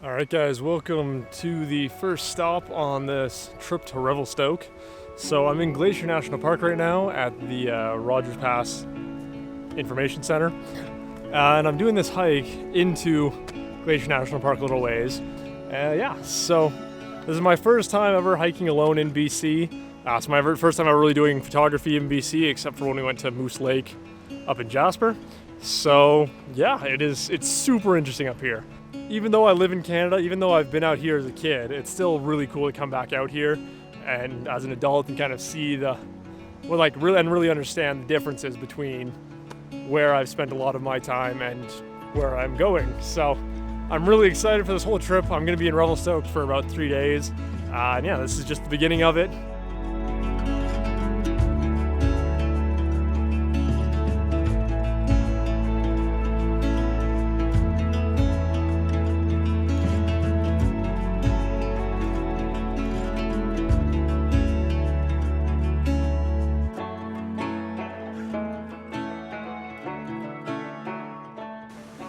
Alright guys, welcome to the first stop on this trip to Revelstoke. So I'm in Glacier National Park right now at the Rogers Pass Information Center. And I'm doing this hike into Glacier National Park a little ways. So this is my first time ever hiking alone in BC. It's my first time ever really doing photography in BC, except for when we went to Moose Lake up in Jasper. So yeah, it's super interesting up here. Even though I live in Canada, even though I've been out here as a kid, it's still really cool to come back out here and as an adult and kind of see really understand the differences between where I've spent a lot of my time and where I'm going. So I'm really excited for this whole trip. I'm going to be in Revelstoke for about 3 days. And yeah, this is just the beginning of it.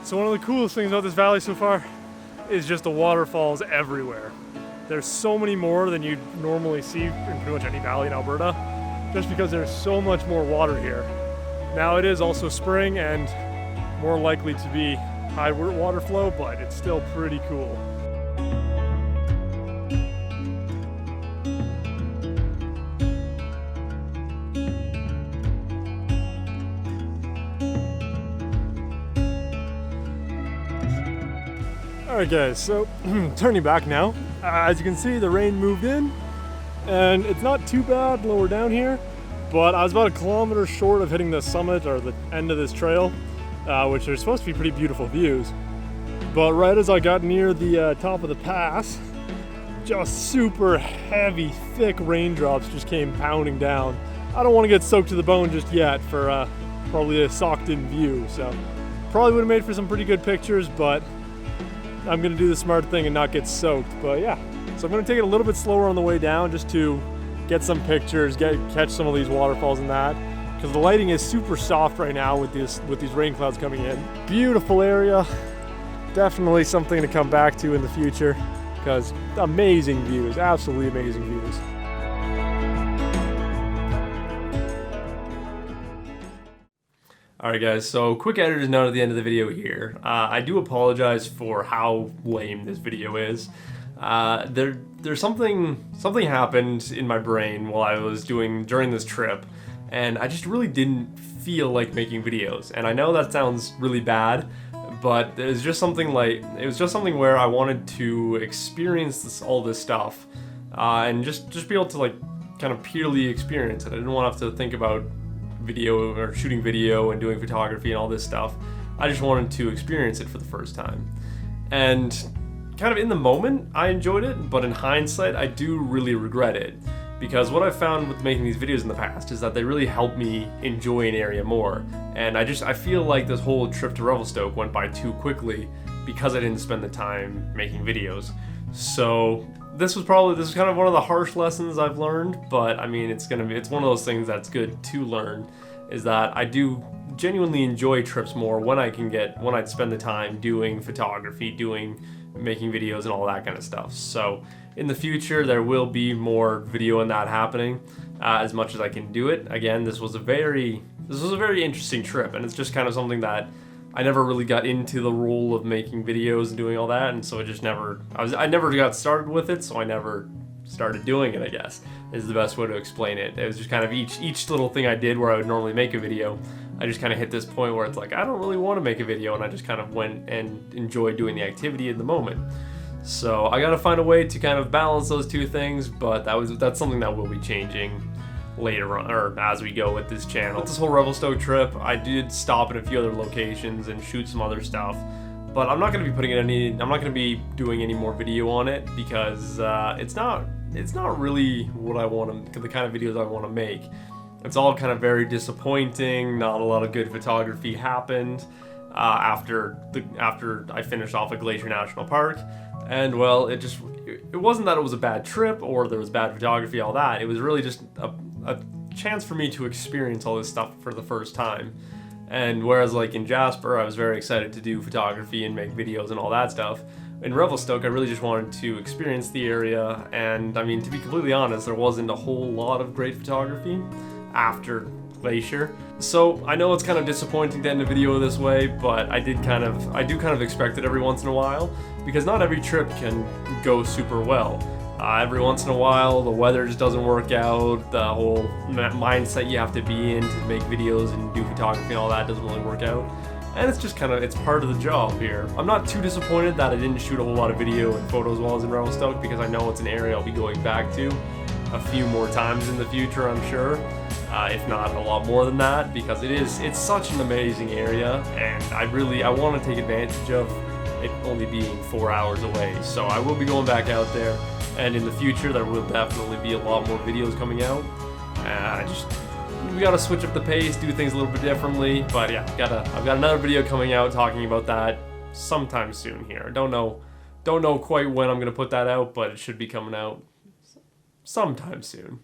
So one of the coolest things about this valley so far is just the waterfalls everywhere. There's so many more than you'd normally see in pretty much any valley in Alberta, just because there's so much more water here. Now it is also spring and more likely to be high water flow, but it's still pretty cool. Alright guys, so turning back now, as you can see the rain moved in and it's not too bad lower down here, but I was about 1 kilometer short of hitting the summit or the end of this trail, which are supposed to be pretty beautiful views. But right as I got near the top of the pass, just super heavy, thick raindrops just came pounding down. I don't want to get soaked to the bone just yet for probably a socked-in view, so probably would have made for some pretty good pictures, but I'm gonna do the smart thing and not get soaked. But yeah, so I'm gonna take it a little bit slower on the way down just to get some pictures, catch some of these waterfalls and that, because the lighting is super soft right now with these rain clouds coming in. Beautiful area, definitely something to come back to in the future, because amazing views, absolutely amazing views. Alright guys, so quick editor's note at the end of the video here. I do apologize for how lame this video is. There's something happened in my brain while I was during this trip, and I just really didn't feel like making videos. And I know that sounds really bad, but it was just something where I wanted to experience all this stuff, and just be able to like kind of purely experience it. I didn't want to have to think about video or shooting video and doing photography and all this stuff. I just wanted to experience it for the first time. And kind of in the moment, I enjoyed it, but in hindsight, I do really regret it. Because what I've found with making these videos in the past is that they really help me enjoy an area more. And I feel like this whole trip to Revelstoke went by too quickly because I didn't spend the time making videos. So this is kind of one of the harsh lessons I've learned, but I mean, it's one of those things that's good to learn, is that I do genuinely enjoy trips more when I spend the time doing photography, making videos and all that kind of stuff. So in the future, there will be more video on that happening, as much as I can do it. Again, this was a very interesting trip, and it's just kind of something that I never really got into the role of making videos and doing all that, and so I never got started with it, so I never started doing it, I guess, is the best way to explain it. It was just kind of each little thing I did where I would normally make a video, I just kind of hit this point where it's like, I don't really want to make a video, and I just kind of went and enjoyed doing the activity in the moment. So I gotta find a way to kind of balance those two things, but that's something that will be changing later on, or as we go with this channel. This whole Revelstoke trip, I did stop at a few other locations and shoot some other stuff, but I'm not going to be doing any more video on it, because it's not really the kind of videos I want to make. It's all kind of very disappointing. Not a lot of good photography happened after I finished off at Glacier National Park. And well, it wasn't that it was a bad trip or there was bad photography, all that. It was really just a chance for me to experience all this stuff for the first time. And whereas like in Jasper, I was very excited to do photography and make videos and all that stuff, in Revelstoke, I really just wanted to experience the area, and I mean, to be completely honest, there wasn't a whole lot of great photography after Glacier. So I know it's kind of disappointing to end a video this way, but I do kind of expect it every once in a while, because not every trip can go super well. Every once in a while, the weather just doesn't work out, the whole mindset you have to be in to make videos and do photography and all that doesn't really work out. And it's just it's part of the job here. I'm not too disappointed that I didn't shoot a whole lot of video and photos while I was in Revelstoke, because I know it's an area I'll be going back to a few more times in the future, I'm sure. If not a lot more than that, because it's such an amazing area, and I want to take advantage of it only being 4 hours away. So I will be going back out there, and in the future there will definitely be a lot more videos coming out. We gotta switch up the pace, do things a little bit differently, but yeah, I've got another video coming out talking about that sometime soon here. Don't know quite when I'm gonna put that out, but it should be coming out sometime soon.